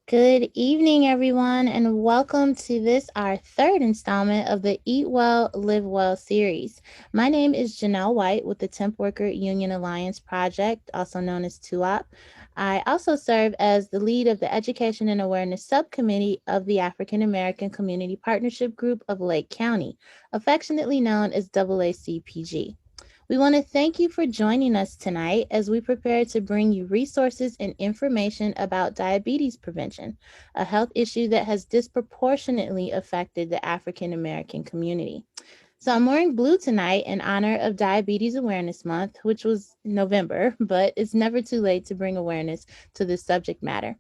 Good evening, everyone, and welcome to this, our third installment of the Eat Well, Live Well series. My name is Janelle White with the Temp Worker Union Alliance Project, also known as TUOP. I also serve as the lead of the Education and Awareness Subcommittee of the African American Community Partnership Group of Lake County, affectionately known as AACPG. We want to thank you for joining us tonight as we prepare to bring you resources and information about diabetes prevention, a health issue that has disproportionately affected the African American community. So I'm wearing blue tonight in honor of Diabetes Awareness Month, which was November, but it's never too late to bring awareness to this subject matter.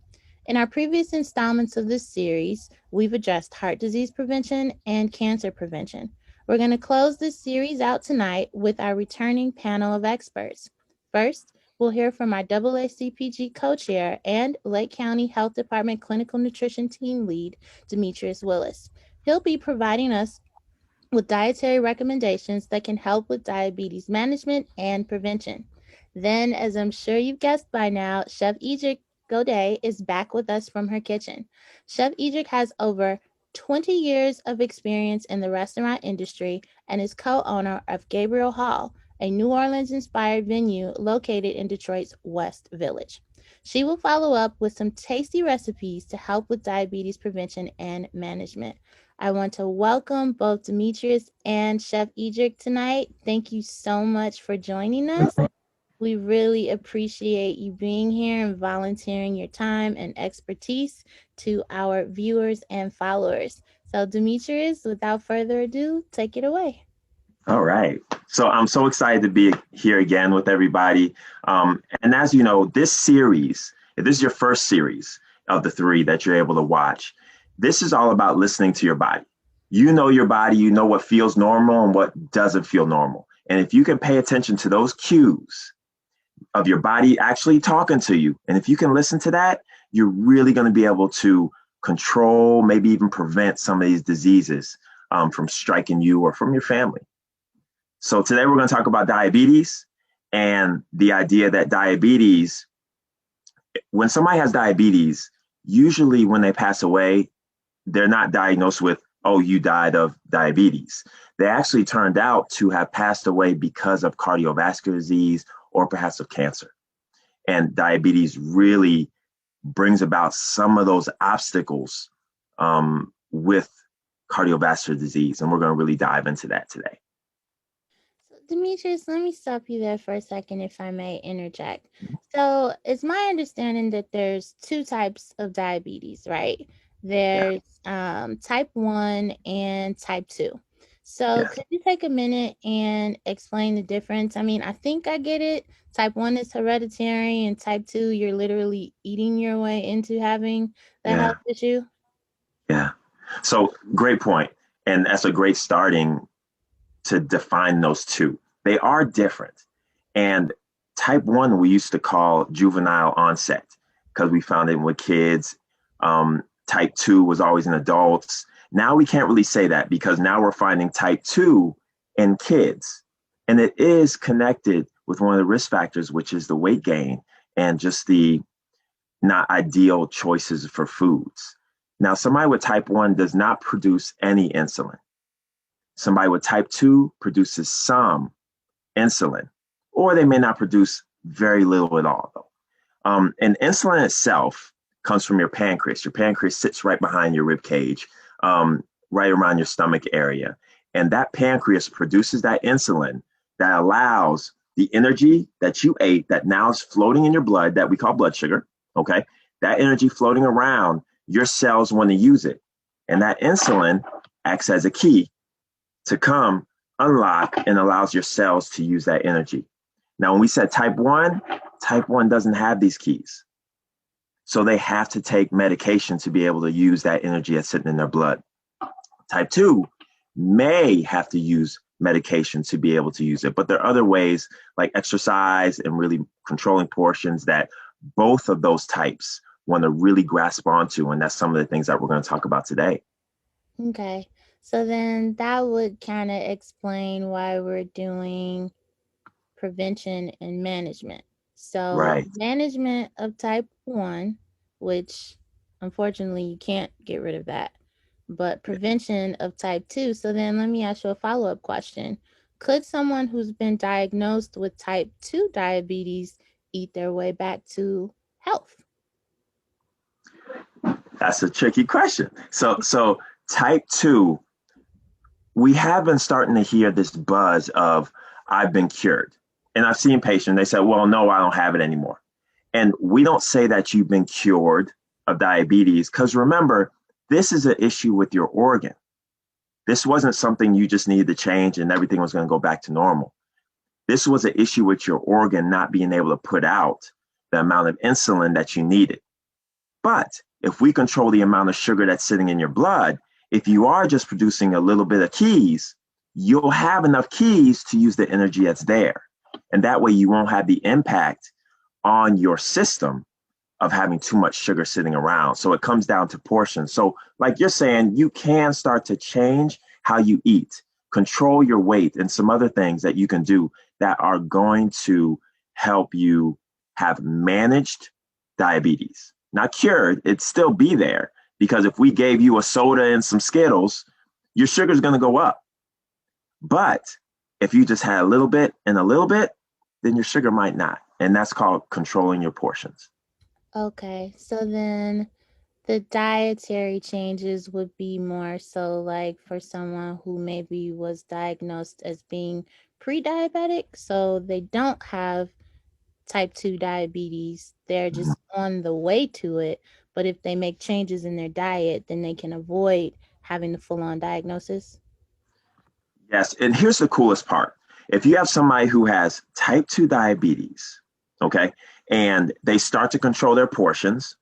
In our previous installments of this series, we've addressed heart disease prevention and cancer prevention. We're going to close this series out tonight with our returning panel of experts. First, we'll hear from our AACPG co-chair and Lake County Health Department Clinical Nutrition Team Lead, Demetrius Willis. He'll be providing us with dietary recommendations that can help with diabetes management and prevention. Then, as I'm sure you've guessed by now, Chef Edric Godet is back with us from her kitchen. Chef Edric has over 20 years of experience in the restaurant industry and is co-owner of Gabriel Hall, a New Orleans-inspired venue located in Detroit's West Village. She will follow up with some tasty recipes to help with diabetes prevention and management. I want to welcome both Demetrius and Chef Edric tonight. Thank you so much for joining us. We really appreciate you being here and volunteering your time and expertise to our viewers and followers. So, Demetrius, without further ado, take it away. All right. So I'm so excited to be here again with everybody. And as you know, if this is your first series of the three that you're able to watch, this is all about listening to your body. You know your body, you know what feels normal and what doesn't feel normal. And if you can pay attention to those cues of your body actually talking to you, and if you can listen to that, you're really going to be able to control, maybe even prevent some of these diseases from striking you or from your family. So today we're going to talk about diabetes and the idea that when somebody has diabetes, usually when they pass away, they're not diagnosed with, oh, you died of diabetes. They actually turned out to have passed away because of cardiovascular disease or perhaps of cancer. And diabetes really brings about some of those obstacles with cardiovascular disease. And we're going to really dive into that today. Demetrius, let me stop you there for a second, if I may interject. So, it's my understanding that there's two types of diabetes, right? Yeah. There's type 1 and type 2. So, Yes. could you take a minute and explain the difference? I mean, I think I get it. Type 1 is hereditary, and type 2, you're literally eating your way into having that Yeah. health issue. Yeah. So great point. And that's a great starting to define those two. They are different. And type 1, we used to call juvenile onset because we found it with kids. Type 2 was always in adults. Now we can't really say that because now we're finding type 2 in kids. And it is connected with one of the risk factors, which is the weight gain and just the not ideal choices for foods. Now, somebody with type 1 does not produce any insulin. Somebody with type 2 produces some insulin, or they may not produce very little at all, though. And insulin itself comes from your pancreas. Your pancreas sits right behind your rib cage, right around your stomach area. And that pancreas produces that insulin that allows the energy that you ate that now is floating in your blood that we call blood sugar, okay? That energy floating around, your cells want to use it. And that insulin acts as a key to come unlock and allows your cells to use that energy. Now, when we said type 1 doesn't have these keys. So they have to take medication to be able to use that energy that's sitting in their blood. Type 2 may have to use medication to be able to use it, but there are other ways like exercise and really controlling portions that both of those types want to really grasp onto. And that's some of the things that we're going to talk about today. Okay. So then that would kind of explain why we're doing prevention and management. So, Right. management of type 1, which Unfortunately, you can't get rid of that. But prevention of type 2. So then let me ask you a follow up question. Could someone who's been diagnosed with type 2 diabetes eat their way back to health? That's a tricky question. So type 2, we have been starting to hear this buzz of I've been cured. And I've seen patients, they say, well, no, I don't have it anymore. And we don't say that you've been cured of diabetes because remember, this is an issue with your organ. This wasn't something you just needed to change and everything was going to go back to normal. This was an issue with your organ not being able to put out the amount of insulin that you needed. But if we control the amount of sugar that's sitting in your blood, if you are just producing a little bit of keys, you'll have enough keys to use the energy that's there. And that way you won't have the impact on your system of having too much sugar sitting around. So it comes down to portions. So, like you're saying, you can start to change how you eat, control your weight, and some other things that you can do that are going to help you have managed diabetes. Not cured, it'd still be there because if we gave you a soda and some Skittles, your sugar's going to go up. But if you just had a little bit and a little bit, then your sugar might not. And that's called controlling your portions. Okay, so then the dietary changes would be more so like for someone who maybe was diagnosed as being pre-diabetic, so they don't have type 2 diabetes. They're Mhm. just on the way to it, but if they make changes in their diet, then they can avoid having the full-on diagnosis. Yes. And here's the coolest part. If you have somebody who has type 2 diabetes, okay, and they start to control their portions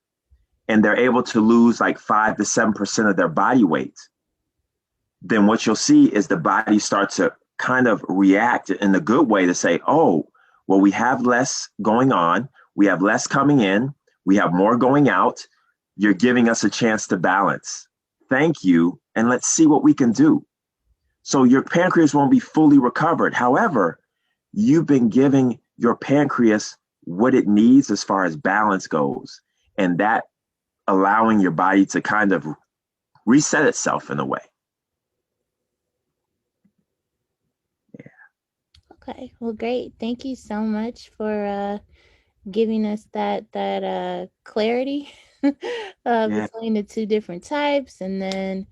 and they're able to lose like 5 to 7% of their body weight, then what you'll see is the body starts to kind of react in a good way to say, oh, well, we have less going on, we have less coming in, we have more going out. You're giving us a chance to balance. Thank you. And let's see what we can do. So your pancreas won't be fully recovered. However, you've been giving your pancreas what it needs as far as balance goes. And that allowing your body to kind of reset itself in a way. Okay, well, great. Thank you so much for giving us that clarity Yeah. between the two different types, and then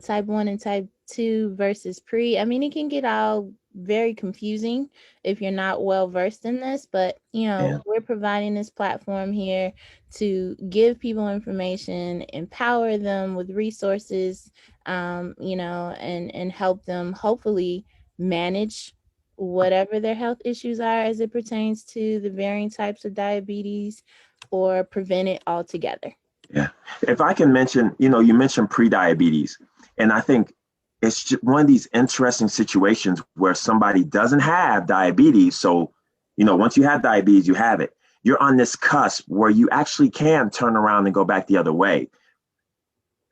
type 1 and type 2 versus pre. I mean, it can get all very confusing if you're not well versed in this, but Yeah. we're providing this platform here to give people information, empower them with resources, and help them hopefully manage whatever their health issues are as it pertains to the varying types of diabetes, or prevent it altogether. Yeah. If I can mention, you mentioned pre-diabetes, and I think it's just one of these interesting situations where somebody doesn't have diabetes. So, once you have diabetes, you have it. You're on this cusp where you actually can turn around and go back the other way.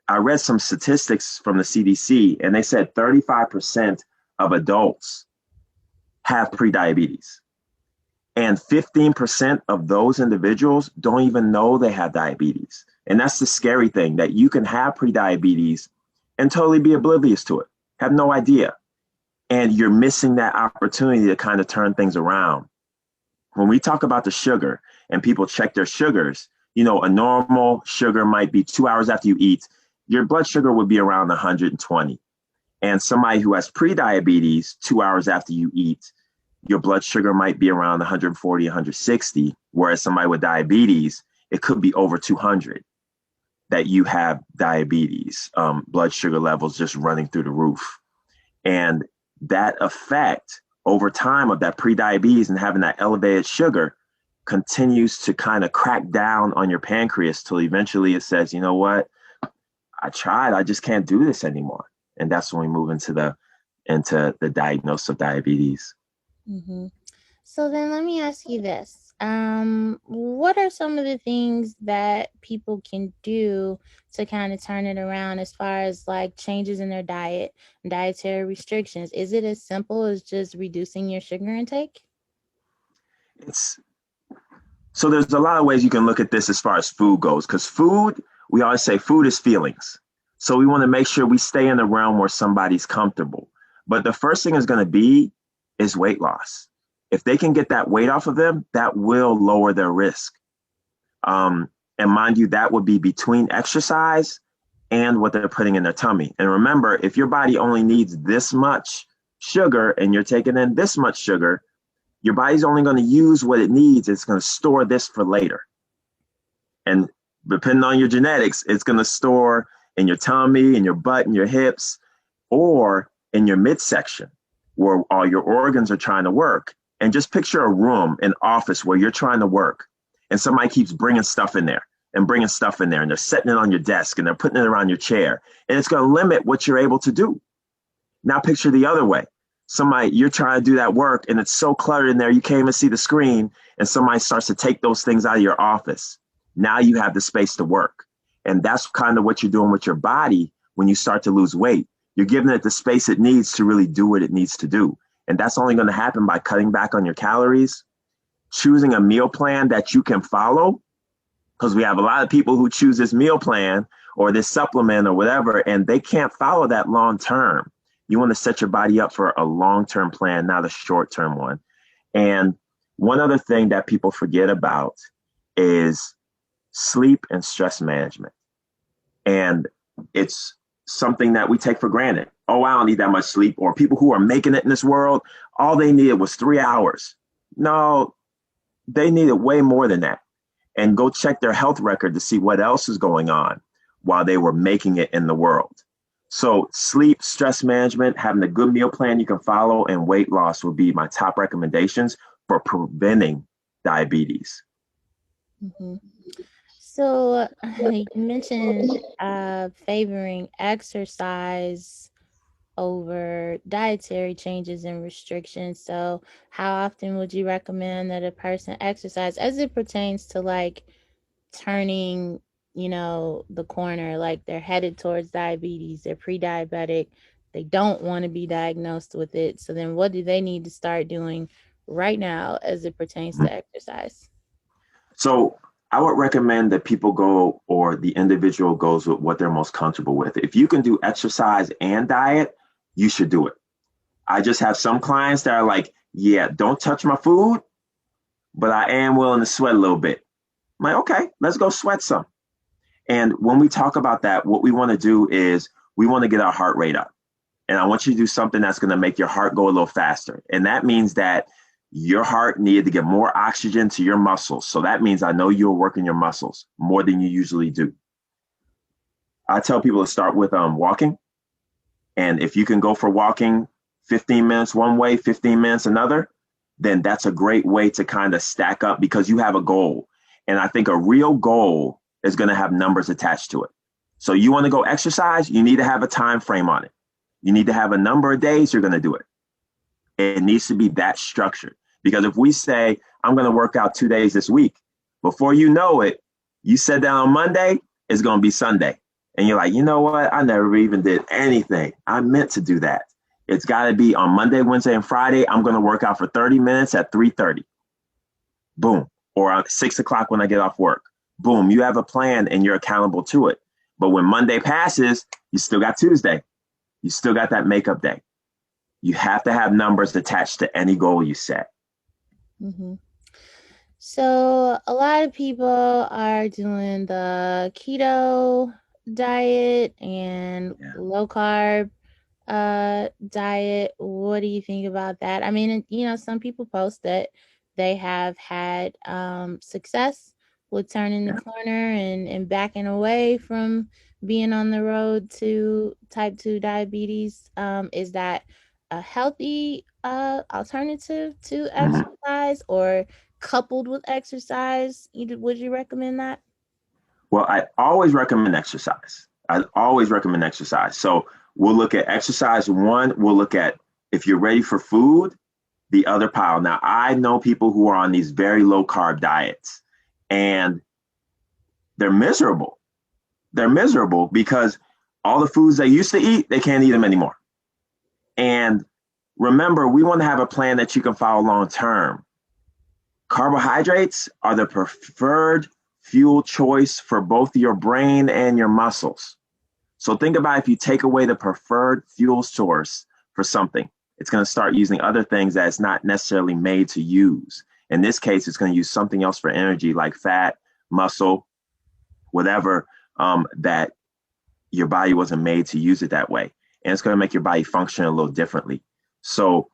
I read some statistics from the CDC, and they said 35% of adults have pre-diabetes. And 15% of those individuals don't even know they have diabetes. And that's the scary thing, that you can have prediabetes and totally be oblivious to it, have no idea. And you're missing that opportunity to kind of turn things around. When we talk about the sugar and people check their sugars, a normal sugar might be 2 hours after you eat, your blood sugar would be around 120. And somebody who has prediabetes, 2 hours after you eat, your blood sugar might be around 140, 160, whereas somebody with diabetes, it could be over 200 that you have diabetes, blood sugar levels just running through the roof. And that effect over time of that prediabetes and having that elevated sugar continues to kind of crack down on your pancreas till eventually it says, you know what, I tried, I just can't do this anymore. And that's when we move into the diagnosis of diabetes. Hmm. So then let me ask you this. What are some of the things that people can do to kind of turn it around as far as like changes in their diet, dietary restrictions? Is it as simple as just reducing your sugar intake? It's So there's a lot of ways you can look at this as far as food goes, because food, we always say food is feelings. So we want to make sure we stay in the realm where somebody's comfortable. But the first thing is going to be is weight loss. If they can get that weight off of them, that will lower their risk. Um, and mind you, that would be between exercise and what they're putting in their tummy. And remember, if your body only needs this much sugar and you're taking in this much sugar, your body's only going to use what it needs. It's going to store this for later. And depending on your genetics, it's going to store in your tummy, in your butt, in your hips, or in your midsection where all your organs are trying to work. And just picture a room, an office where you're trying to work and somebody keeps bringing stuff in there and bringing stuff in there and they're setting it on your desk and they're putting it around your chair. And it's going to limit what you're able to do. Now picture the other way. Somebody, you're trying to do that work and it's so cluttered in there, you can't even see the screen, and somebody starts to take those things out of your office. Now you have the space to work. And that's kind of what you're doing with your body when you start to lose weight. You're giving it the space it needs to really do what it needs to do. And that's only going to happen by cutting back on your calories, choosing a meal plan that you can follow, because we have a lot of people who choose this meal plan or this supplement or whatever, and they can't follow that long term. You want to set your body up for a long-term plan, not a short-term one. And one other thing that people forget about is sleep and stress management. And it's something that we take for granted. Oh, I don't need that much sleep. Or people who are making it in this world, all they needed was 3 hours. No, they needed way more than that. And go check their health record to see what else is going on while they were making it in the world. So sleep, stress management, having a good meal plan you can follow, and weight loss would be my top recommendations for preventing diabetes. Mm-hmm. So you mentioned favoring exercise over dietary changes and restrictions. So how often would you recommend that a person exercise as it pertains to like turning, the corner, like they're headed towards diabetes, they're pre-diabetic, they don't want to be diagnosed with it. So then what do they need to start doing right now as it pertains to exercise? So I would recommend that people go, or the individual goes with what they're most comfortable with. If you can do exercise and diet, you should do it. I just have some clients that are like, yeah, don't touch my food, but I am willing to sweat a little bit. I'm like, okay, let's go sweat some. And when we talk about that, what we want to do is we want to get our heart rate up. And I want you to do something that's going to make your heart go a little faster. And that means that your heart needed to get more oxygen to your muscles. So that means I know you're working your muscles more than you usually do. I tell people to start with walking. And if you can go for walking 15 minutes one way, 15 minutes another, then that's a great way to kind of stack up because you have a goal. And I think a real goal is going to have numbers attached to it. So you want to go exercise, you need to have a time frame on it. You need to have a number of days you're going to do it. It needs to be that structured. Because if we say, I'm going to work out 2 days this week, before you know it, you sit down on Monday, it's going to be Sunday. And you're like, you know what? I never even did anything. I meant to do that. It's got to be on Monday, Wednesday, and Friday. I'm going to work out for 30 minutes at 3:30. Boom. Or at 6 o'clock when I get off work. Boom. You have a plan and you're accountable to it. But when Monday passes, you still got Tuesday. You still got that makeup day. You have to have numbers attached to any goal you set. Mm-hmm. So a lot of people are doing the keto diet and Yeah. low carb diet. What do you think about that? I mean, some people post that they have had success with turning the Yeah. corner and backing away from being on the road to type 2 diabetes. Is that a healthy alternative to Mhm. exercise, or coupled with exercise? Would you recommend that? Well, I always recommend exercise. I always recommend exercise. So we'll look at exercise one. We'll look at if you're ready for food, the other pile. Now, I know people who are on these very low carb diets and they're miserable. They're miserable because all the foods they used to eat, they can't eat them anymore. And remember, we want to have a plan that you can follow long term. Carbohydrates are the preferred fuel choice for both your brain and your muscles. So think about if you take away the preferred fuel source for something, it's going to start using other things that it's not necessarily made to use. In this case, it's going to use something else for energy like fat, muscle, whatever, that your body wasn't made to use it that way. And it's going to make your body function a little differently. So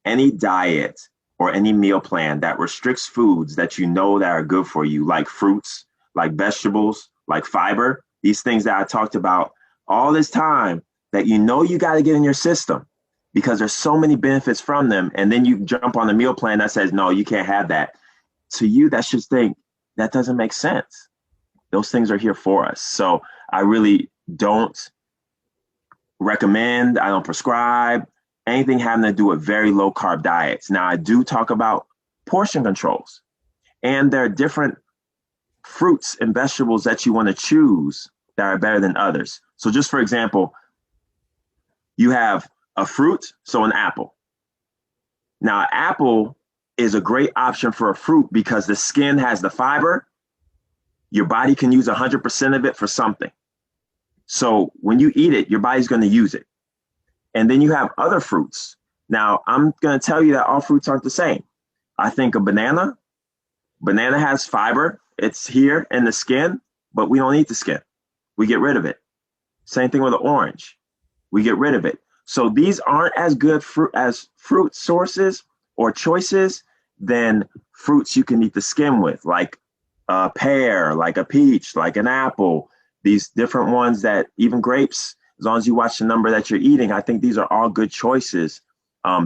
any diet or any meal plan that restricts foods that you know that are good for you, like fruits, like vegetables, like fiber, these things that I talked about all this time that you know you got to get in your system because there's so many benefits from them. And then you jump on a meal plan that says, no, you can't have that. To you, that's just think that doesn't make sense. Those things are here for us. So I really don't recommend, I don't prescribe anything having to do with very low carb diets. Now, I do talk about portion controls, and there are different fruits and vegetables that you want to choose that are better than others. So just for example, you have a fruit, so an apple. Now, an apple is a great option for a fruit because the skin has the fiber. Your body can use 100% of it for something. So when you eat it, your body's going to use it. And then you have other fruits. Now, I'm going to tell you that all fruits aren't the same. I think a banana has fiber. It's here in the skin, but we don't eat the skin. We get rid of it. Same thing with an orange. We get rid of it. So these aren't as good fruit sources or choices than fruits you can eat the skin with, like a pear, like a peach, like an apple, these different ones that even grapes, as long as you watch the number that you're eating, I think these are all good choices.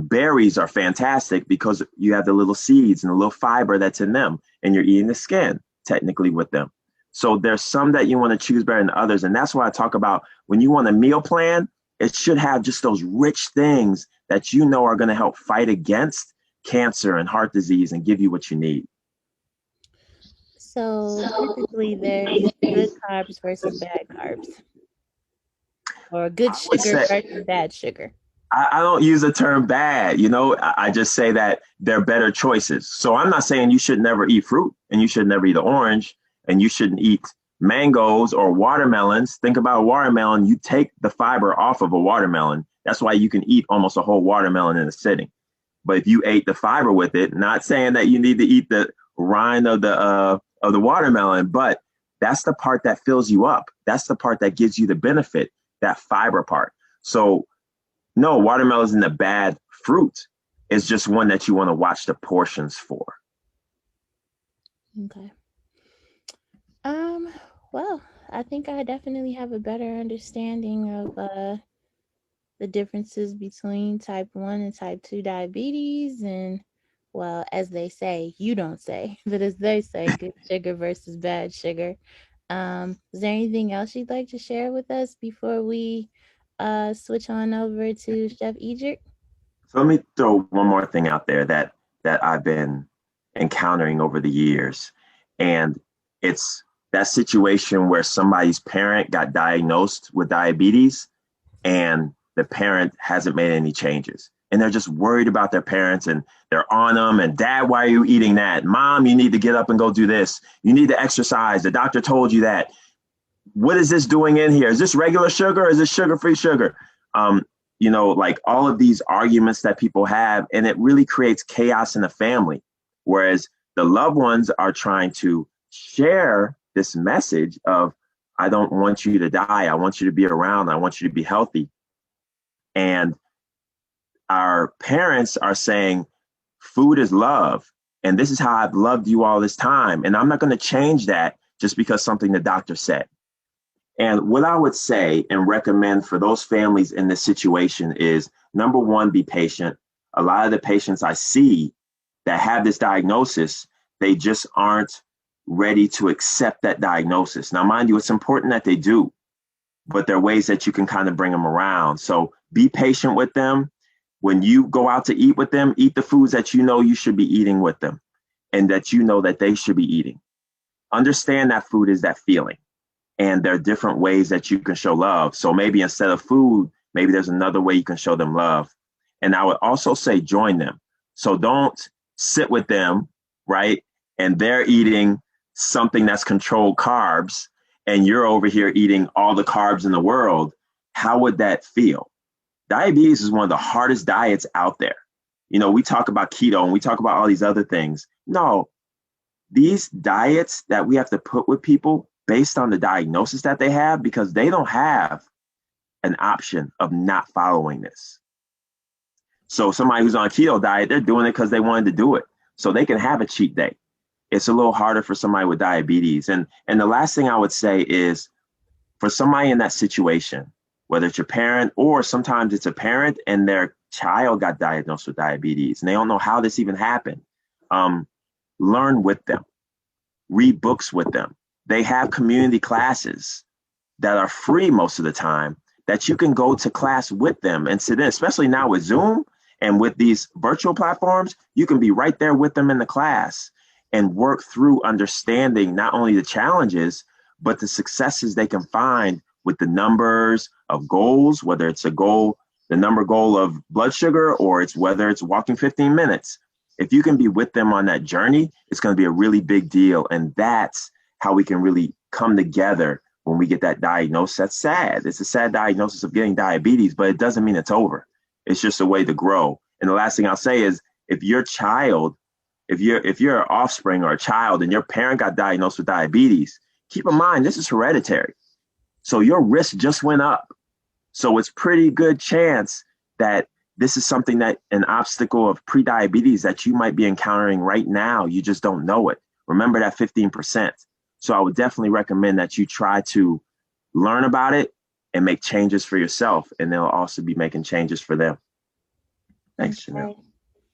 Berries are fantastic because you have the little seeds and the little fiber that's in them, and you're eating the skin technically with them. So there's some that you want to choose better than others. And that's why I talk about when you want a meal plan, it should have just those rich things that you know are going to help fight against cancer and heart disease and give you what you need. So typically there's good carbs versus bad carbs, or good I would sugar say versus bad sugar. I don't use the term bad, I just say that they're better choices. So I'm not saying you should never eat fruit and you should never eat an orange and you shouldn't eat mangoes or watermelons. Think about a watermelon. You take the fiber off of a watermelon. That's why you can eat almost a whole watermelon in a sitting. But if you ate the fiber with it, not saying that you need to eat the rind of the watermelon, but that's the part that fills you up. That's the part that gives you the benefit, that fiber part. So no, watermelon isn't a bad fruit. It's just one that you want to watch the portions for. Okay. Well, I think I definitely have a better understanding of the differences between type 1 and type 2 diabetes, and well, as they say, you don't say, but as they say, good sugar versus bad sugar. Is there anything else you'd like to share with us before we switch on over to Chef Egypt? So let me throw one more thing out there that I've been encountering over the years. And it's that situation where somebody's parent got diagnosed with diabetes and the parent hasn't made any changes. And they're just worried about their parents and they're on them. And dad, why are you eating that? Mom, you need to get up and go do this. You need to exercise. The doctor told you that. What is this doing in here? Is this regular sugar or is this sugar-free sugar? Like all of these arguments that people have, and it really creates chaos in the family. Whereas the loved ones are trying to share this message of, I don't want you to die. I want you to be around. I want you to be healthy. And our parents are saying, food is love. And this is how I've loved you all this time. And I'm not going to change that just because something the doctor said. And what I would say and recommend for those families in this situation is, number one, be patient. A lot of the patients I see that have this diagnosis, they just aren't ready to accept that diagnosis. Now, mind you, it's important that they do, but there are ways that you can kind of bring them around. So be patient with them. When you go out to eat with them, eat the foods that you know you should be eating with them and that you know that they should be eating. Understand that food is that feeling. And there are different ways that you can show love. So maybe instead of food, maybe there's another way you can show them love. And I would also say join them. So don't sit with them, right? And they're eating something that's controlled carbs and you're over here eating all the carbs in the world, how would that feel? Diabetes is one of the hardest diets out there. You know, we talk about keto and we talk about all these other things. No, these diets that we have to put with people based on the diagnosis that they have, because they don't have an option of not following this. So somebody who's on a keto diet, they're doing it because they wanted to do it. So they can have a cheat day. It's a little harder for somebody with diabetes. And the last thing I would say is for somebody in that situation, whether it's your parent or sometimes it's a parent and their child got diagnosed with diabetes and they don't know how this even happened, learn with them, read books with them. They have community classes that are free most of the time that you can go to class with them and sit in, especially now with Zoom and with these virtual platforms, you can be right there with them in the class and work through understanding not only the challenges, but the successes they can find with the numbers of goals, whether it's a goal, the number goal of blood sugar, or it's whether it's walking 15 minutes. If you can be with them on that journey, it's going to be a really big deal. And that's how we can really come together when we get that diagnosis. That's sad. It's a sad diagnosis of getting diabetes, but it doesn't mean it's over. It's just a way to grow. And the last thing I'll say is if your child, if you're an offspring or a child and your parent got diagnosed with diabetes, keep in mind, this is hereditary. So your risk just went up. So it's pretty good chance that this is something that an obstacle of prediabetes that you might be encountering right now. You just don't know it. Remember that 15%. So I would definitely recommend that you try to learn about it and make changes for yourself. And they'll also be making changes for them. Thanks, Janelle. Okay.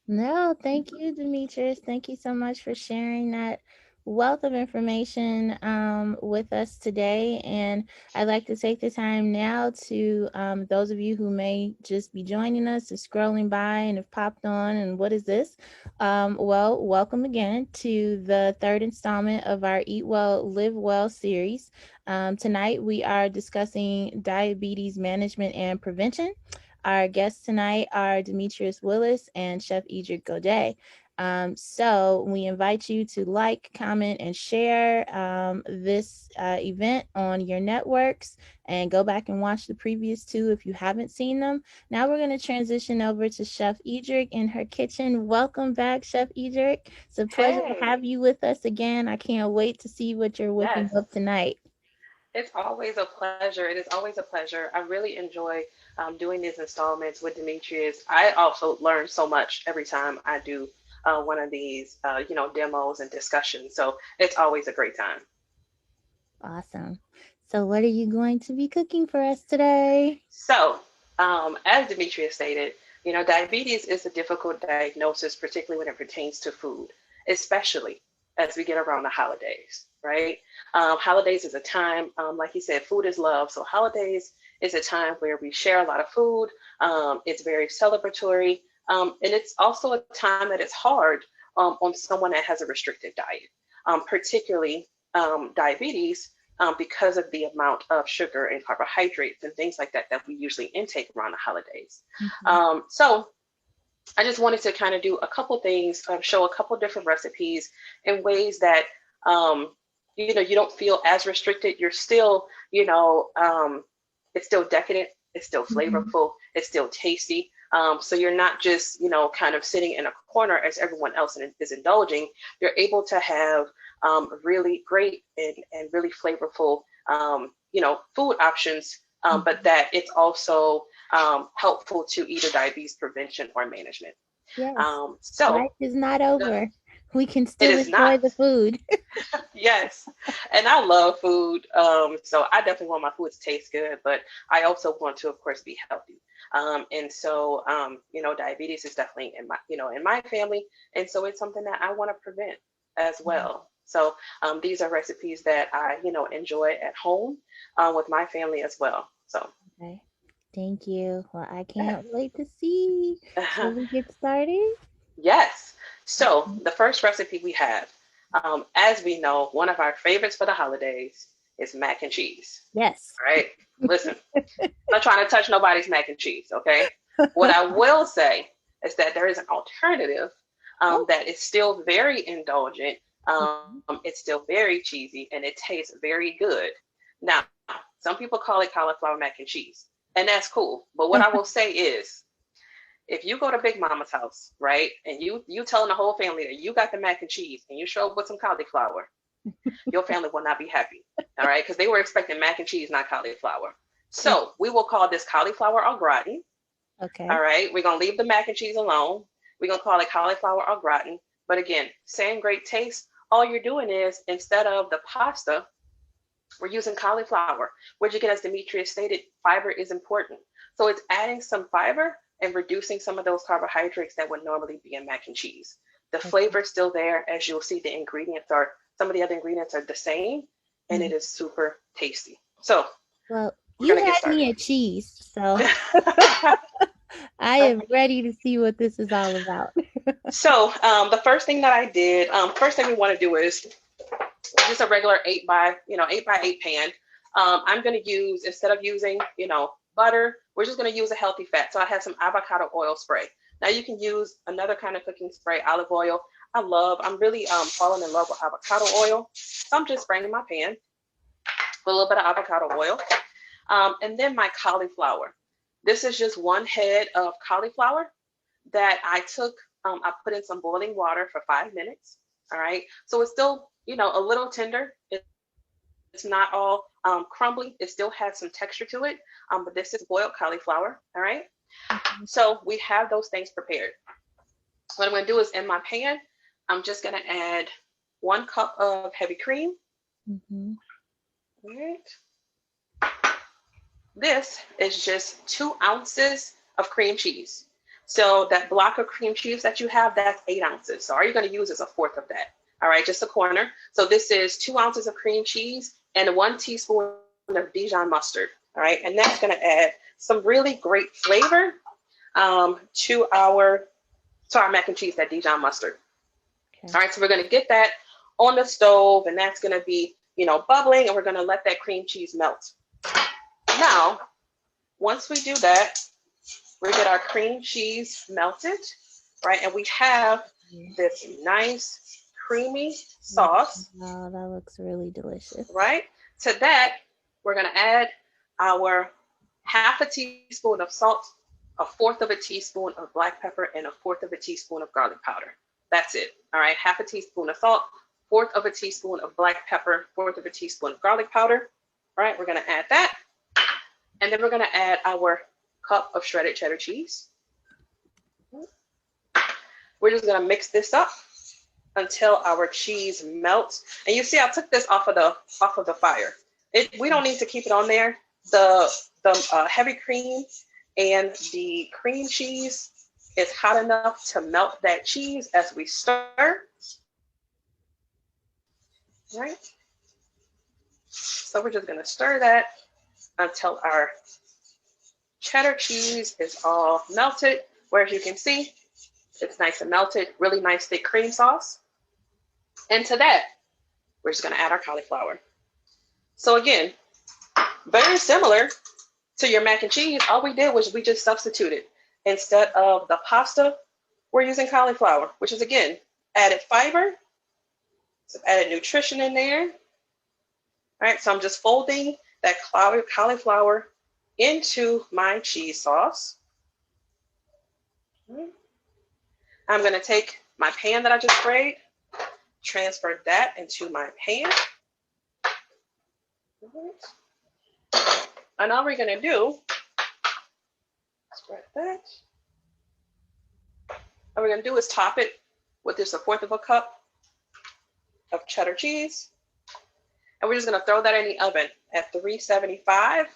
No, thank you, Demetrius. Thank you so much for sharing that wealth of information with us today. And I'd like to take the time now to those of you who may just be joining us and scrolling by and have popped on. And what is this? Well, welcome again to the third installment of our Eat Well, Live Well series. Tonight, we are discussing diabetes management and prevention. Our guests tonight are Demetrius Willis and Chef Edric Godet. So we invite you to like, comment, and share this event on your networks and go back and watch the previous two if you haven't seen them. Now we're going to transition over to Chef Edric in her kitchen. Welcome back, Chef Edric. It's a pleasure to have Hey, you with us again. I can't wait to see what you're whipping yes, up tonight. it's always a pleasure. It is always a pleasure. I really enjoy doing these installments with Demetrius. I also learn so much every time I do one of these, demos and discussions. So it's always a great time. Awesome. So, what are you going to be cooking for us today? So, as Demetrius stated, diabetes is a difficult diagnosis, particularly when it pertains to food, especially as we get around the holidays, right? Holidays is a time, like he said, food is love. So, holidays is a time where we share a lot of food. It's very celebratory. And it's also a time that is hard on someone that has a restricted diet, particularly diabetes because of the amount of sugar and carbohydrates and things like that that we usually intake around the holidays. Mhm. So I just wanted to kind of do a couple things, show a couple different recipes in ways that you don't feel as restricted. You're still, it's still decadent, it's still Mhm. flavorful, it's still tasty. So you're not just, kind of sitting in a corner as everyone else is indulging. You're able to have really great and really flavorful, food options, but that it's also helpful to either diabetes prevention or management. Yes, So life is not the, over. We can it still is not. enjoy the food. Yes, and I love food. So I definitely want my food to taste good, but I also want to, of course, be healthy. And so, diabetes is definitely in my family, and so it's something that I want to prevent as well. So these are recipes that I, enjoy at home with my family as well. So Okay. Thank you. Well, I yes. can't wait to see. Shall we get started? Yes. So the first recipe we have, as we know, one of our favorites for the holidays is mac and cheese. Yes. All right. Listen, I'm not trying to touch nobody's mac and cheese. Okay. What I will say is that there is an alternative Oh, that is still very indulgent, It's still very cheesy and it tastes very good. Now, some people call it cauliflower mac and cheese, and that's cool. But what I will say is, if you go to Big Mama's house, right, and you telling the whole family that you got the mac and cheese, and you show up with some cauliflower, your family will not be happy. All right, because they were expecting mac and cheese, not cauliflower. So we will call this cauliflower au gratin. Okay. All right, we're gonna leave the mac and cheese alone. We're gonna call it cauliflower au gratin. But again, same great taste. All you're doing is, instead of the pasta, we're using cauliflower, which again, as Demetrius stated, fiber is important. So it's adding some fiber and reducing some of those carbohydrates that would normally be in mac and cheese. The flavor is still there. As you'll see, the ingredients are, some of the other ingredients are the same, and it is super tasty. So well, we're you gonna get had me started. at cheese, so I am ready to see what this is all about. So the first thing that I did, first thing we want to do is just a regular 8x8 pan. I'm going to use, instead of using, butter, we're just going to use a healthy fat. So I have some avocado oil spray. Now you can use another kind of cooking spray, olive oil. I'm really falling in love with avocado oil. So I'm just spraying in my pan with a little bit of avocado oil. And then my cauliflower. This is just one head of cauliflower that I took, I put in some boiling water for 5 minutes. All right. So it's still, a little tender. It's not all crumbly. It still has some texture to it. But this is boiled cauliflower. All right. So we have those things prepared. What I'm going to do is, in my pan, I'm just going to add 1 cup of heavy cream. Mm-hmm. All right. This is just 2 ounces of cream cheese. So that block of cream cheese that you have, that's 8 ounces. So all you're going to use is a fourth of that. All right, just a corner. So this is 2 ounces of cream cheese and 1 teaspoon of Dijon mustard. All right, and that's going to add some really great flavor to our mac and cheese, that Dijon mustard. Okay. All right, so we're going to get that on the stove, and that's going to be, bubbling, and we're going to let that cream cheese melt. Now, once we do that, we get our cream cheese melted, right? And we have this nice creamy sauce. Wow, that looks really delicious. Right? To that, we're going to add our half a teaspoon of salt, a fourth of a teaspoon of black pepper, and a fourth of a teaspoon of garlic powder. That's it. All right, half a teaspoon of salt, fourth of a teaspoon of black pepper, fourth of a teaspoon of garlic powder. All right, we're going to add that. And then we're going to add our cup of shredded cheddar cheese. We're just going to mix this up until our cheese melts. And you see, I took this off of the fire. We don't need to keep it on there. The heavy cream and the cream cheese is hot enough to melt that cheese as we stir. Right? So we're just going to stir that until our cheddar cheese is all melted, where, as you can see, it's nice and melted, really nice thick cream sauce. And to that, we're just going to add our cauliflower. So again, very similar to your mac and cheese. All we did was we just substituted. Instead of the pasta, we're using cauliflower, which is, again, added fiber, some added nutrition in there. All right, so I'm just folding that cauliflower into my cheese sauce. I'm going to take my pan that I just sprayed, transfer that into my pan. And all we're going to do, spread that. All we're going to do is top it with just a fourth of a cup of cheddar cheese. And we're just going to throw that in the oven at 375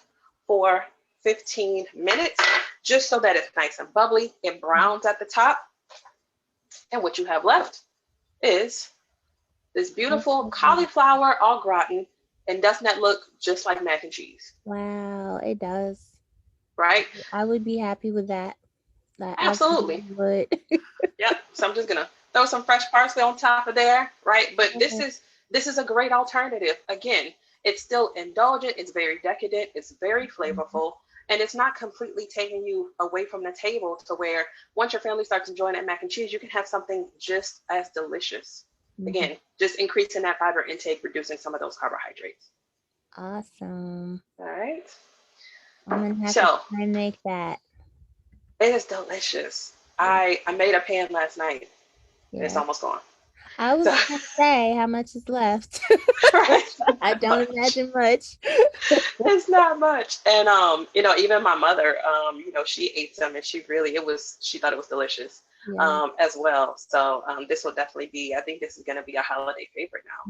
for 15 minutes, just so that it's nice and bubbly. It browns at the top. And what you have left is this beautiful cauliflower au gratin. And doesn't that look just like mac and cheese? Wow, it does. Right? I would be happy with that. Absolutely. Would. Yep. So I'm just going to throw some fresh parsley on top of there. Right? But this is a great alternative. Again, it's still indulgent. It's very decadent. It's very flavorful. And it's not completely taking you away from the table, to where once your family starts enjoying that mac and cheese, you can have something just as delicious. Mm-hmm. Again, just increasing that fiber intake, reducing some of those carbohydrates. Awesome. All right. I'm gonna have to So try and make that. it is delicious. Yeah. I made a pan last night. It's Yeah. almost gone. I was So gonna say how much is left. right, I not don't much. imagine much. It's not much. And even my mother, she ate some and she thought it was delicious Yeah. as well. So this will definitely be, I think this is gonna be a holiday favorite now.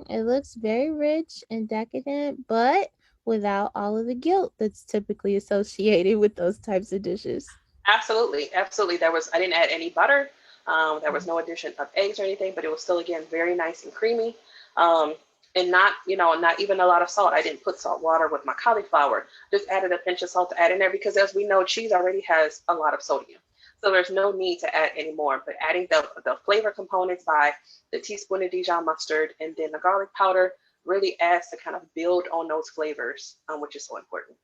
It looks very rich and decadent, but without all of the guilt that's typically associated with those types of dishes. Absolutely, absolutely. I didn't add any butter. There was no addition of eggs or anything, but it was still again very nice and creamy. Um, and not even a lot of salt. I didn't put salt water with my cauliflower. Just added a pinch of salt to add in there because, as we know, cheese already has a lot of sodium, so there's no need to add any more. But adding the flavor components by the teaspoon of Dijon mustard and then the garlic powder really adds to kind of build on those flavors, which is so important.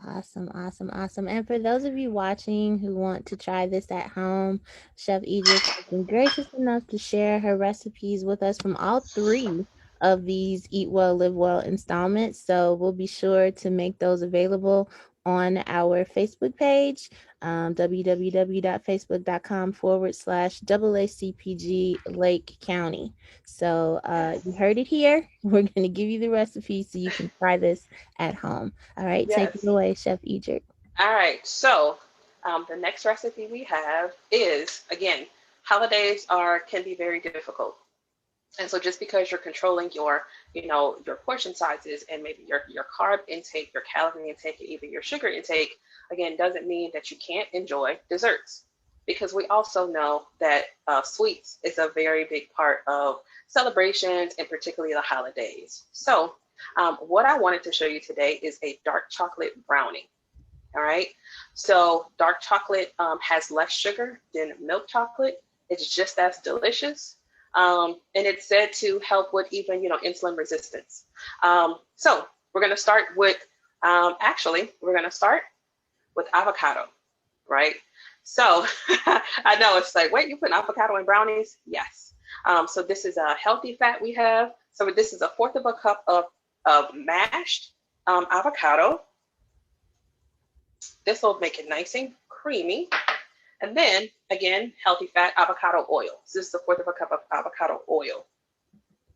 Awesome, awesome, awesome. And for those of you watching who want to try this at home, Chef Egypt has been gracious enough to share her recipes with us from all three of these Eat Well, Live Well installments. So we'll be sure to make those available on our Facebook page, www.facebook.com/AACPG Lake County. So you Yes. heard it here. We're going to give you the recipe so you can try this at home. All right, take it Yes. away, Chef Egypt. All right, so the next recipe we have is again, holidays are can be very difficult, and so just because you're controlling your portion sizes and maybe your carb intake, your calorie intake, and even your sugar intake, again, doesn't mean that you can't enjoy desserts, because we also know that sweets is a very big part of celebrations and particularly the holidays. So, what I wanted to show you today is a dark chocolate brownie. All right. So dark chocolate has less sugar than milk chocolate. It's just as delicious. And it's said to help with even, insulin resistance. So we're going to start with, we're going to start with avocado, right? So I know it's like, wait, you put avocado in brownies? Yes. So this is a healthy fat we have. So this is a fourth of a cup of mashed avocado. This will make it nice and creamy. And then, again, healthy fat avocado oil. So this is a fourth of a cup of avocado oil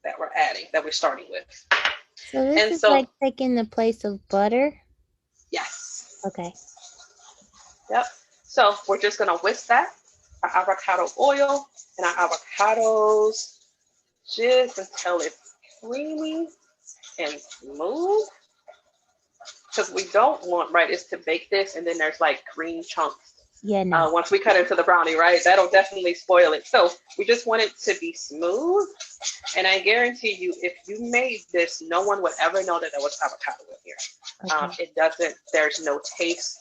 that we're adding, that we're starting with. So this And is like so, taking the place of butter. yes. Okay. Yep. So we're just going to whisk that, our avocado oil and our avocados just until it's creamy and smooth. Because we don't want, right, is to bake this and then there's like green chunks Yeah, no. once we cut into the brownie, right? That'll definitely spoil it. So we just want it to be smooth. And I guarantee you, if you made this, no one would ever know that there was avocado in here. Okay. It doesn't, there's no taste,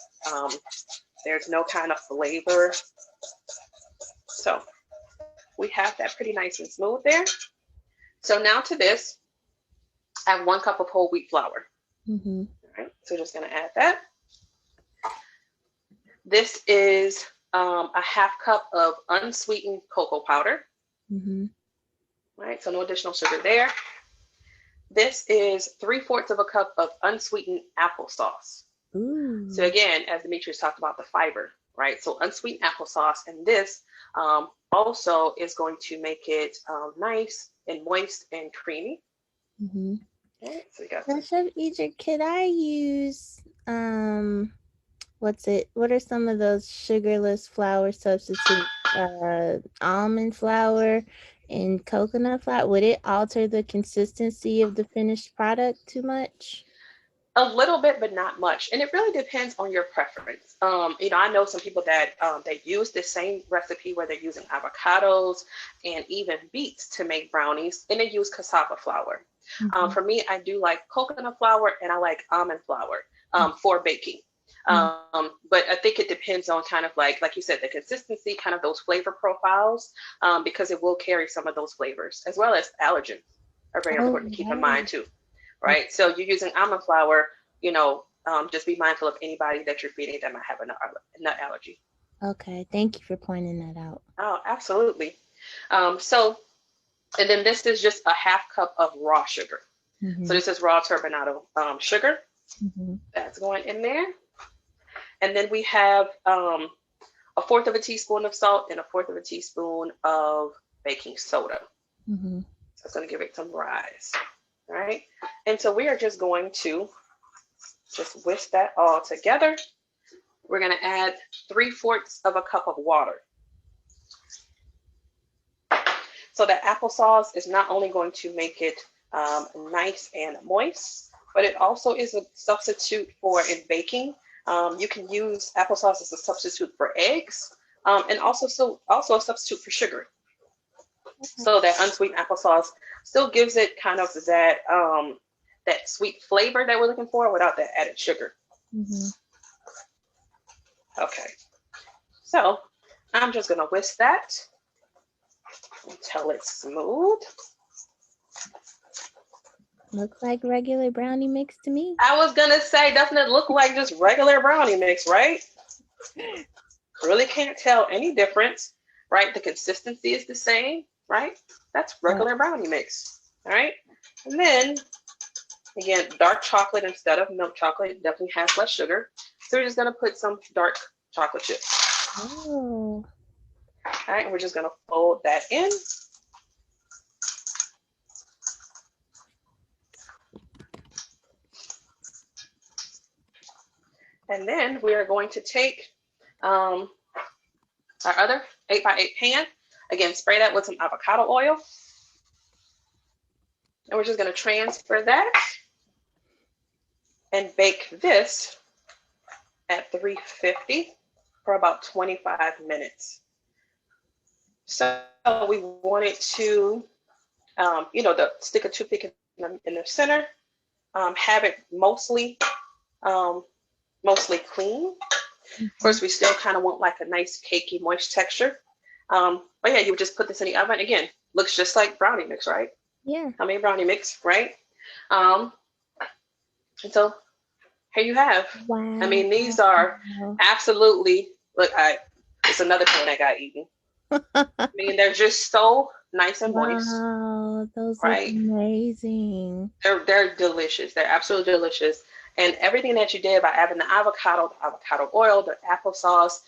there's no kind of flavor. So we have that pretty nice and smooth there. So now to this, I have 1 cup of whole wheat flour. Mm-hmm. All right, so just gonna add that. This is a half cup of unsweetened cocoa powder. Mm-hmm. Right, so no additional sugar there. This is 3/4 of a cup of unsweetened applesauce. So Ooh. again, as Demetrius talked about the fiber, right? So unsweetened applesauce, and this also is going to make it nice and moist and creamy. Mm-hmm. Okay, so we got Now, some. Chef Egypt, could I use what's it? What are some of those sugarless flour substitutes? Almond flour and coconut flour. Would it alter the consistency of the finished product too much? A little bit, but not much, and it really depends on your preference. I know some people that they use the same recipe where they're using avocados and even beets to make brownies, and they use cassava flour. Mm-hmm. For me, I do like coconut flour and I like almond flour for baking. But I think it depends on kind of like you said, the consistency, kind of those flavor profiles, because it will carry some of those flavors, as well as allergens are very Oh, important to keep in right. mind too, right? So you're using almond flour, just be mindful of anybody that you're feeding that might have a nut allergy. Okay. Thank you for pointing that out. Oh, absolutely. So And then this is just a half cup of raw sugar. So this is raw turbinado sugar. That's going in there. And then we have a fourth of a teaspoon of salt and a fourth of a teaspoon of baking soda. So it's going to give it some rise. All right. And so we are just going to just whisk that all together. We're going to add 3/4 of a cup of water. So the applesauce is not only going to make it nice and moist, but it also is a substitute for in baking. You can use applesauce as a substitute for eggs, and also a substitute for sugar. So that unsweetened applesauce still gives it kind of that that sweet flavor that we're looking for without that added sugar. Okay, so I'm just gonna whisk that until it's smooth. Looks like regular brownie mix to me. I was gonna say, doesn't it look like just regular brownie mix, right? Really can't tell any difference, right? The consistency is the same, right? That's regular brownie mix, all right? And then, again, dark chocolate instead of milk chocolate definitely has less sugar. So we're just gonna put some dark chocolate chips. Oh. All right, we're just gonna fold that in. And then we are going to take our other 8x8 pan. Again, spray that with some avocado oil. And we're just going to transfer that and bake this at 350 for about 25 minutes. So we want it to, stick a toothpick in the center, have it mostly clean. Of course, we still kind of want like a nice cakey, moist texture. But yeah, you would just put this in the oven. Again, looks just like brownie mix, right? Yeah. I mean, brownie mix, right? And so here you have. Wow. I mean, these are absolutely, look, it's another thing I got eaten. I mean, they're just so nice and moist. Wow, those right? look amazing. They're delicious. They're absolutely delicious. And everything that you did by adding the avocado oil, the applesauce,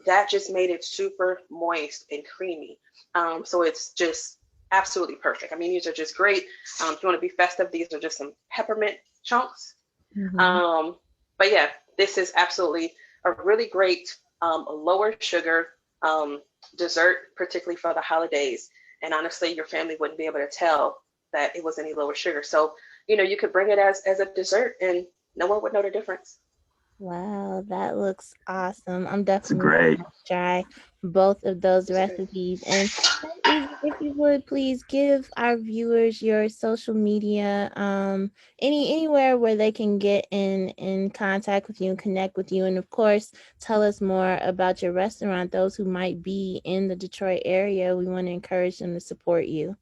that just made it super moist and creamy. So it's just absolutely perfect. I mean, these are just great. If you want to be festive, these are just some peppermint chunks. But yeah, this is absolutely a really great lower sugar dessert, particularly for the holidays. And honestly, your family wouldn't be able to tell that it was any lower sugar. So, you could bring it as a dessert and no one would know the difference. Wow, that looks awesome. I'm definitely great. going to try both of those recipes. And if you would please give our viewers your social media, anywhere where they can get in contact with you and connect with you. And of course, tell us more about your restaurant. Those who might be in the Detroit area, we want to encourage them to support you.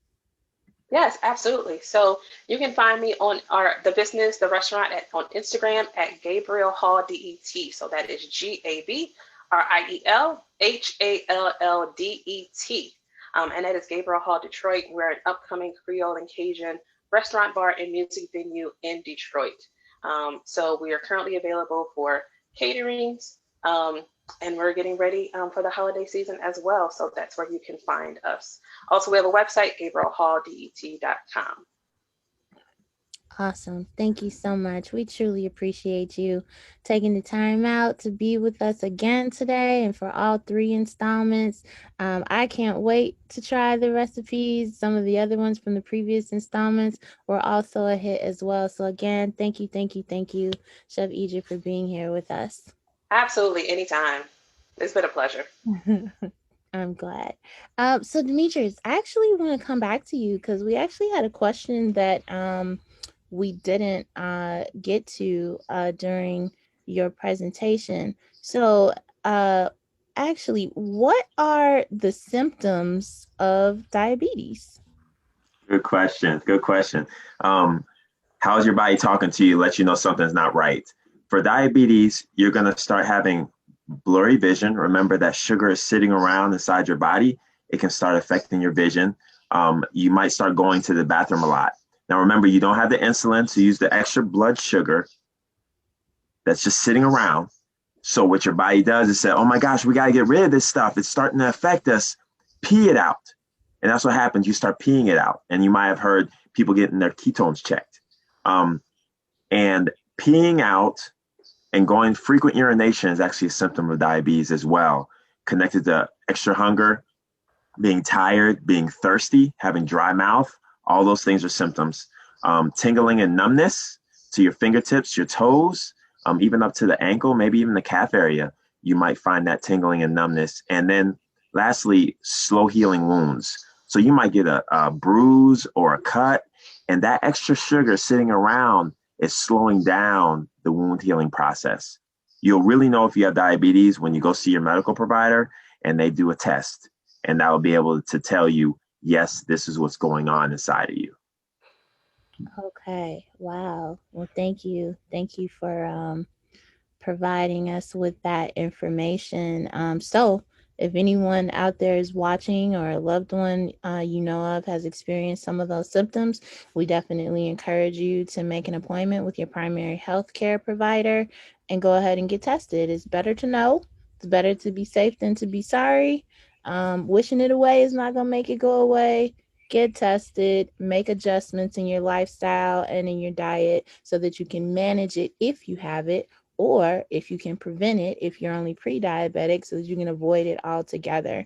Yes, absolutely. So you can find me on the restaurant on Instagram at Gabriel Hall DET. So that is GABRIELHALLDET. And that is Gabriel Hall Detroit. We're an upcoming Creole and Cajun restaurant, bar, and music venue in Detroit. So we are currently available for caterings, and we're getting ready for the holiday season as well. So that's where you can find us. Also, we have a website, GabrielHallDET.com. Awesome. Thank you so much. We truly appreciate you taking the time out to be with us again today and for all 3 installments. I can't wait to try the recipes. Some of the other ones from the previous installments were also a hit as well. So again, thank you, Chef Idra, for being here with us. Absolutely. Anytime. It's been a pleasure. I'm glad. So Demetrius, I actually want to come back to you because we actually had a question that we didn't get to during your presentation. So actually, what are the symptoms of diabetes? Good question. Good question. How's your body talking to you? Let you know something's not right. For diabetes, you're going to start having blurry vision. Remember that sugar is sitting around inside your body. It can start affecting your vision. You might start going to the bathroom a lot. Now, remember, you don't have the insulin to use the extra blood sugar that's just sitting around. So what your body does is say, oh my gosh, we got to get rid of this stuff. It's starting to affect us. Pee it out. And that's what happens. You start peeing it out. And you might have heard people getting their ketones checked. And peeing out and going frequent urination is actually a symptom of diabetes as well, connected to extra hunger, being tired, being thirsty, having dry mouth. All those things are symptoms. Tingling and numbness to your fingertips, your toes, even up to the ankle, maybe even the calf area. You might find that tingling and numbness. And then lastly, slow healing wounds. So you might get a bruise or a cut, and that extra sugar sitting around is slowing down the wound healing process. You'll really know if you have diabetes when you go see your medical provider and they do a test, and that will be able to tell you, yes, this is what's going on inside of you. Okay. Wow. Well, thank you. Thank you for providing us with that information. So, if anyone out there is watching or a loved one you know of has experienced some of those symptoms, we definitely encourage you to make an appointment with your primary health care provider and go ahead and get tested. It's better to know. It's better to be safe than to be sorry. Wishing it away is not going to make it go away. Get tested, make adjustments in your lifestyle and in your diet so that you can manage it if you have it, or if you can prevent it if you're only pre-diabetic, so that you can avoid it altogether.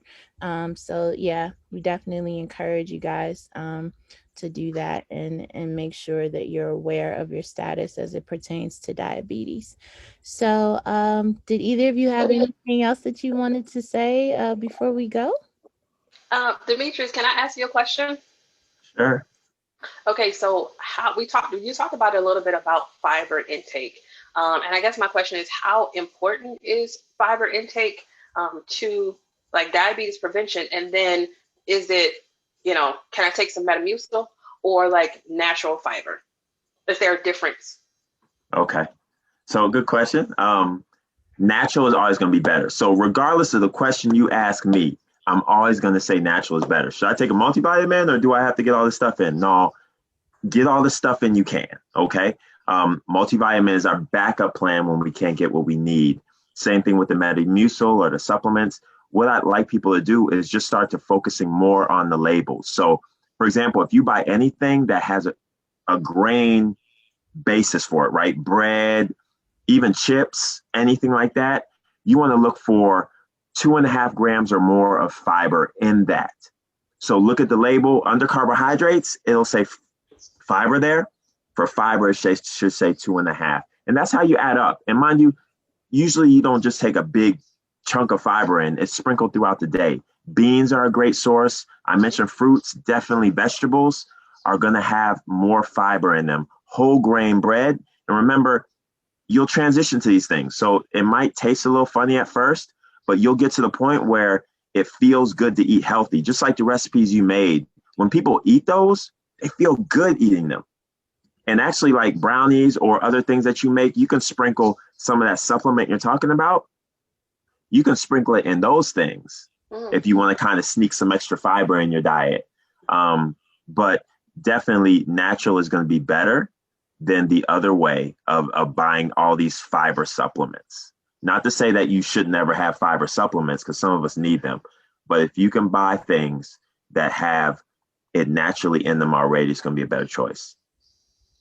So yeah, we definitely encourage you guys to do that and make sure that you're aware of your status as it pertains to diabetes. So did either of you have anything else that you wanted to say before we go? Demetrius, can I ask you a question? Sure. Okay, so how you talked about a little bit about fiber intake. And I guess my question is, how important is fiber intake to like diabetes prevention? And then is it, can I take some Metamucil or like natural fiber? Is there a difference? Okay. So good question. Natural is always going to be better. So regardless of the question you ask me, I'm always going to say natural is better. Should I take a multivitamin or do I have to get all this stuff in? No, get all the stuff in you can. Okay. Multivitamin is our backup plan when we can't get what we need. Same thing with the Metamucil or the supplements. What I'd like people to do is just start to focusing more on the labels. So, for example, if you buy anything that has a grain basis for it, right? Bread, even chips, anything like that, you want to look for 2.5 grams or more of fiber in that. So look at the label under carbohydrates, it'll say fiber there. For fiber, it should say 2.5. And that's how you add up. And mind you, usually you don't just take a big chunk of fiber in, it's sprinkled throughout the day. Beans are a great source. I mentioned fruits, definitely vegetables are going to have more fiber in them. Whole grain bread. And remember, you'll transition to these things. So it might taste a little funny at first, but you'll get to the point where it feels good to eat healthy. Just like the recipes you made, when people eat those, they feel good eating them. And actually, like brownies or other things that you make, you can sprinkle some of that supplement you're talking about. You can sprinkle it in those things if you want to kind of sneak some extra fiber in your diet. But definitely natural is going to be better than the other way of buying all these fiber supplements. Not to say that you should never have fiber supplements, because some of us need them. But if you can buy things that have it naturally in them already, it's going to be a better choice.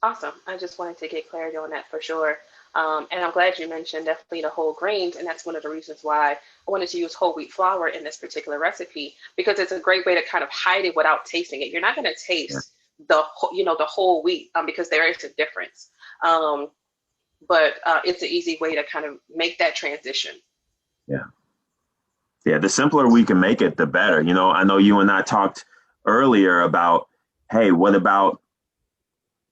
Awesome. I just wanted to get clarity on that for sure. And I'm glad you mentioned definitely the whole grains. And that's one of the reasons why I wanted to use whole wheat flour in this particular recipe, because it's a great way to kind of hide it without tasting it. You're not going to taste the whole wheat because there is a difference. But it's an easy way to kind of make that transition. Yeah. Yeah. The simpler we can make it, the better. I know you and I talked earlier about, hey, what about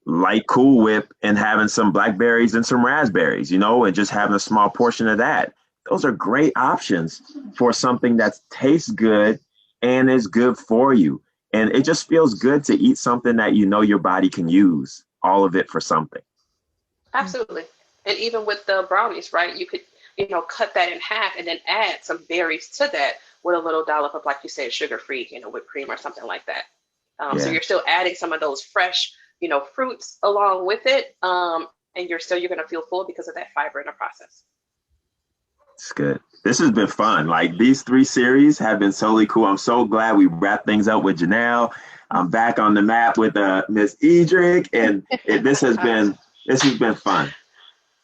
light Cool Whip and having some blackberries and some raspberries, and just having a small portion of that. Those are great options for something that tastes good and is good for you. And it just feels good to eat something that your body can use all of it for something. Absolutely. And even with the brownies, right? You could, cut that in half and then add some berries to that with a little dollop of, like you said, sugar-free, whipped cream or something like that. So Yeah, you're still adding some of those fresh, fruits along with it, and you're going to feel full because of that fiber in the process. it's good. This has been fun. Like these three series have been totally cool. I'm so glad we wrapped things up with Janelle. I'm back on the map with Miss Edric, and this has been fun.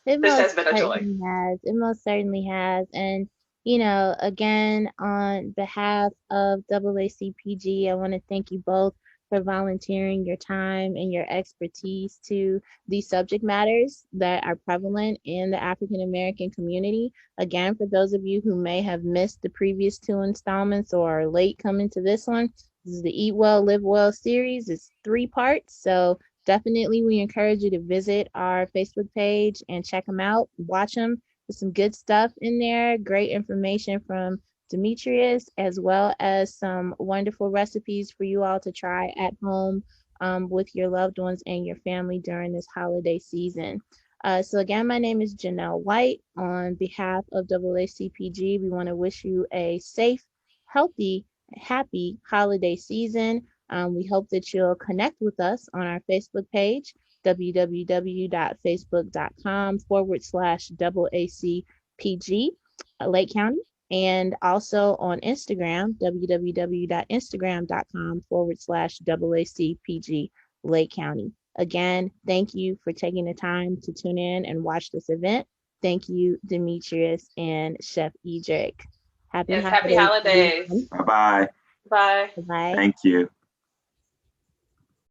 It This most has been a joy. certainly has. It most certainly has. And, again, on behalf of AACPG, I want to thank you both for volunteering your time and your expertise to these subject matters that are prevalent in the African American community. Again, for those of you who may have missed the previous two installments or are late coming to this one, this is the Eat Well, Live Well series. It's 3 parts. So definitely we encourage you to visit our Facebook page and check them out, watch them. There's some good stuff in there, great information from Demetrius, as well as some wonderful recipes for you all to try at home, with your loved ones and your family during this holiday season. So again, my name is Janelle White. On behalf of AACPG, we want to wish you a safe, healthy, happy holiday season. We hope that you'll connect with us on our Facebook page, www.facebook.com/AACPG, Lake County, and also on Instagram, www.instagram.com/AACPG, Lake County. Again, thank you for taking the time to tune in and watch this event. Thank you, Demetrius and Chef Edric. Happy Yes, happy holidays, holidays. everyone. Bye bye. Bye. Bye. Thank you.